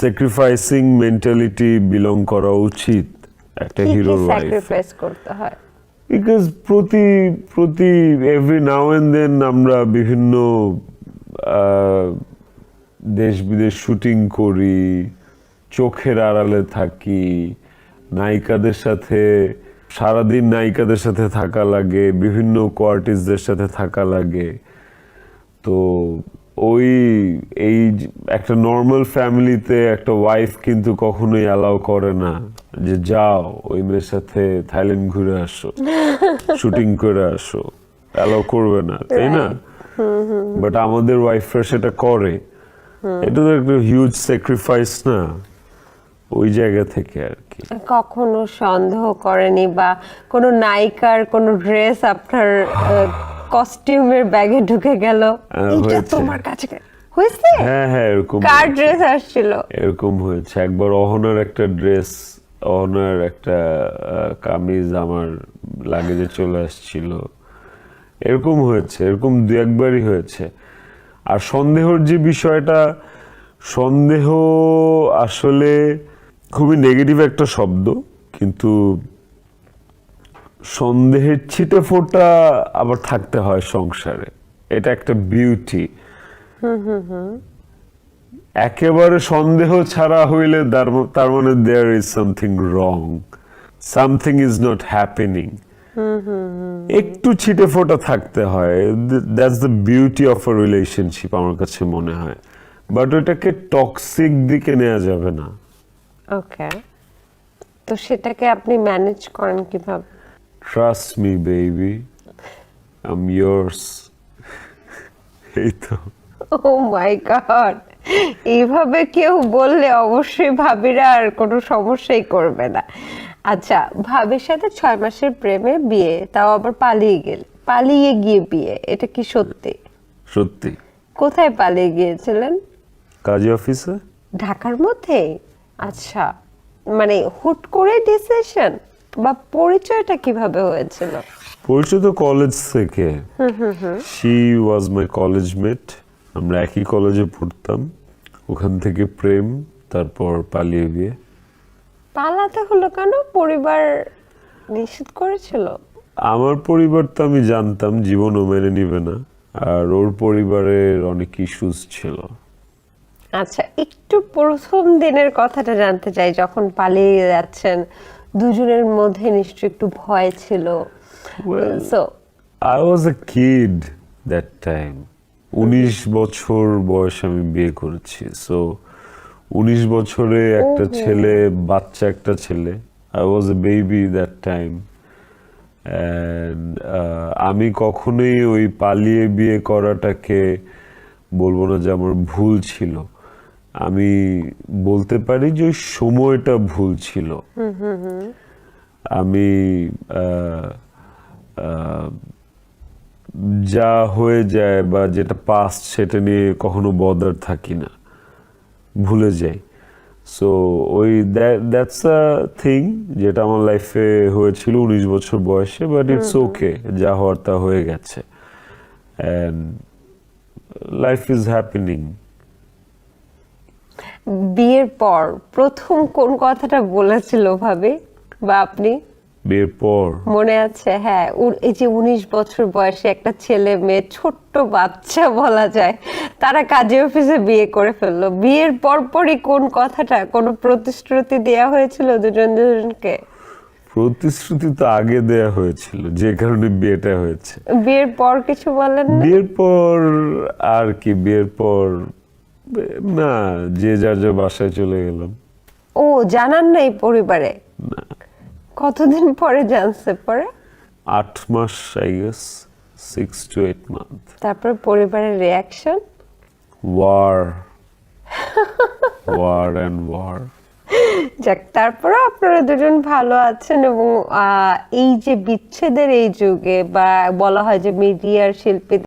Sacrificing mentality belong করা উচিত একটা হিরোর লাইফে। স্যাক্রিফাইস করতে হয়? বিকজ প্রতি এভরি নাও এন্ড দেন আমরা বিভিন্ন দেশ বিদেশ শুটিং করি, চোখের আড়ালে থাকি, নায়িকাদের সাথে সারাদিন নায়িকাদের সাথে থাকা লাগে, বিভিন্ন কোয়ার্টিস্টদের সাথে থাকা লাগে। তো এই একটা নর্মাল ফ্যামিলিতে একটা ওয়াইফ কিন্তু কখনোই অ্যালাউ করে না যে যাও ওই মেয়ের সাথে থাইল্যান্ড ঘুরে আসো, শুটিং করে আসো, অ্যালাউ করবে না, তাই না? বাট আমাদের ওয়াইফরা সেটা করে। এটা তো একটা হিউজ স্যাক্রিফাইস না, ওই জায়গা থেকে আর কি। কখনো সন্দেহ করেনি বা কোনো নায়িকার কোনো ড্রেস আপনার কস্টিউমের ব্যাগে ঢুকে গেল, এইটা তোমার কাছে হয়েছে? হ্যাঁ হ্যাঁ, এরকম কার ড্রেস আসছিল? এরকম হয়েছে একবার। অহনার একটা ড্রেস, অহনার একটা কামিজ আমার লাগেজে চলে আসছিল। এরকম হয়েছে, এরকম দু একবারই হয়েছে। আর সন্দেহর যে বিষয়টা, সন্দেহ আসলে খুবই নেগেটিভ একটা শব্দ, কিন্তু সন্দেহের ছিটে ফোঁটা আবার থাকতে হয় সংসারে, এটা একটা বিউটি। একেবারে সন্দেহ ছাড়া হইলে তার মানে there is something wrong, something is not happening. একটু ছিটে ফোঁটা থাকতে হয়, that's the beauty of a relationship আমার কাছে মনে হয়। বাট ওটাকে টক্সিক দিকে নেওয়া যাবে না। ওকে, তো সেটাকে আপনি ম্যানেজ করেন কিভাবে? Trust me baby, I am years. এই তো। ও মাই গড, এইভাবে কেউ বললে অবশ্যই ভাবিরা আর কোনো সমস্যাই করবে না। আচ্ছা, ভাবির সাথে 6 মাসের প্রেমে বিয়ে, তাও আবার পালিয়ে গিয়ে বিয়ে, এটা কি সত্যি? সত্যি। কোথায় পালিয়ে গিয়েছিলেন? কাজী অফিসে। ঢাকার মধ্যে? আচ্ছা, মানে হুট করে ডিসিশন বা পরিচয়টা কিভাবে হয়েছিল? পরিচয় তো কলেজ থেকে। শি ওয়াজ মাই কলেজ মেট, আমরা একই কলেজে পড়তাম, ওখান থেকে প্রেম, তারপর পালিয়ে বিয়ে। পালাতে হলো কেন? পরিবার নিষেধ করেছিল? আমার পরিবার তো আমি জানতাম জীবনও মেনে নিবে না, আর ওর পরিবারের অনেক ইস্যুস ছিল। আচ্ছা, একটু প্রথম দিনের কথাটা জানতে চাই, যখন পালিয়ে যাচ্ছেন দুজনের মধ্যে নিশ্চয়ই একটু ভয় ছিল। So I was a kid that time. 19 বছর বয়স আমি বিয়ে করেছি। সো 19 বছরে একটা ছেলে, বাচ্চা একটা ছেলে। I was A baby that time. আমি কখনোই ওই পালিয়ে বিয়ে করাটাকে বলবো না যে আমার ভুল ছিল। আমি বলতে পারি যে ওই সময়টা ভুল ছিল। আমি যা হয়ে যায় বা যেটা পাস্ট সেটা নিয়ে কখনো বদার থাকি না, ভুলে যাই। সো ওই দ্যাটস আ থিং যেটা আমার লাইফে হয়েছিল 19 বছর বয়সে। বাট ইটস ওকে, যা হওয়ার তা হয়ে গেছে, অ্যান্ড লাইফ ইজ হ্যাপেনিং। বিয়ের পর প্রথম কোন কথাটা বলেছিল ভাবে বা আপনি? বিয়ের পর মনে আছে? হ্যাঁ, এই যে 19 বছর বয়সে একটা ছেলে মেয়ে, ছোট্ট বাচ্চা বলা যায়, তারা কাজী অফিসে বিয়ে করে ফেললো। বিয়ের পরপরই কোন কথাটা, কোনো প্রতিশ্রুতি দেয়া হয়েছিল দুজনকে? প্রতিশ্রুতি তো আগে দেয়া হয়েছিল, যে কারণে বিয়েটা হয়েছে। বিয়ের পর কিছু বলেন না? বিয়ের পর আর কি, বিয়ের পর না, যে যার যার বাসায় চলে গেলাম। ও, জানান নাই পরিবারে? কতদিন পরে জানছে পরে? 8 মাস, আই গেস 6 to 8 month। তারপর পরিবারের রিয়াকশন? War and war. যাক, তারপরে আপনারা দুজন ভালো আছেন। এবং এই যে বিচ্ছেদের এই যুগে, বা বলা হয় যে মিডিয়ার শিল্পী